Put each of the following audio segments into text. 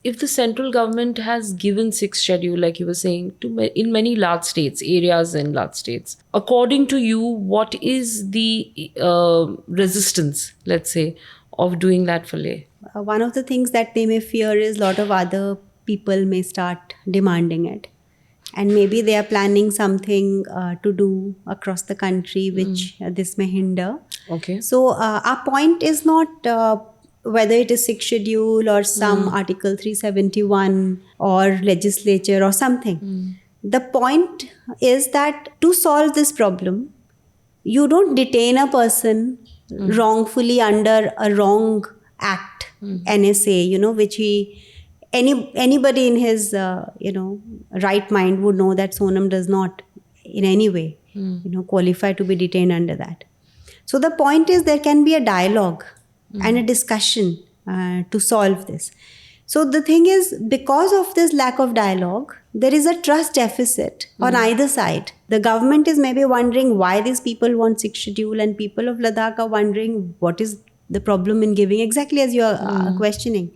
if the central government has given sixth schedule, like you were saying, in many large states, areas in large states, according to you, what is the resistance, let's say, of doing that for Leh? One of the things that they may fear is a lot of other people may start demanding it. And maybe they are planning something to do across the country, which this may hinder. Okay. So our point is not whether it is sixth schedule or some Article 371 or legislature or something. The point is that to solve this problem, you don't detain a person wrongfully under a wrong act, NSA, which anybody in his right mind would know that Sonam does not in any way qualify to be detained under that. So the point is there can be a dialogue and a discussion to solve this. So the thing is, because of this lack of dialogue, there is a trust deficit on either side. The government is maybe wondering why these people want sixth schedule, and people of Ladakh are wondering what is the problem in giving, exactly as you are questioning.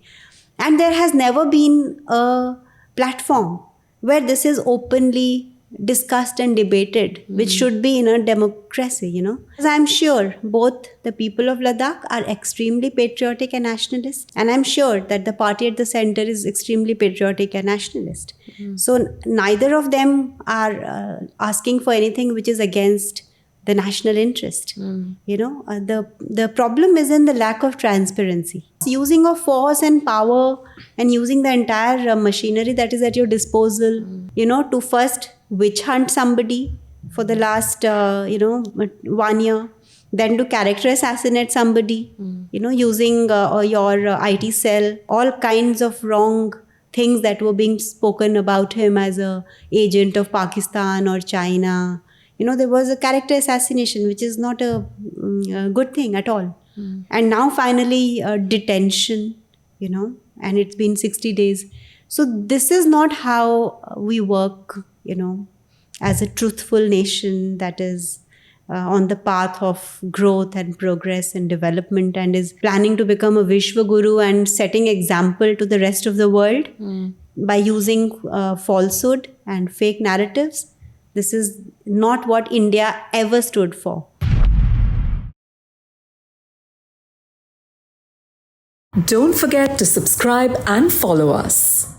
And there has never been a platform where this is openly discussed and debated, which should be in a democracy, As I'm sure both the people of Ladakh are extremely patriotic and nationalist, and I'm sure that the party at the center is extremely patriotic and nationalist. So neither of them are asking for anything which is against the national interest. The problem is in the lack of transparency. Using of force and power and using the entire machinery that is at your disposal, to first witch hunt somebody for the last 1 year, then to character assassinate somebody, using your IT cell, all kinds of wrong things that were being spoken about him as a agent of Pakistan or China. There was a character assassination, which is not a good thing at all. And now finally detention, and it's been 60 days. So this is not how we work, as a truthful nation that is on the path of growth and progress and development and is planning to become a Vishwa Guru and setting example to the rest of the world by using falsehood and fake narratives. This is not what India ever stood for. Don't forget to subscribe and follow us.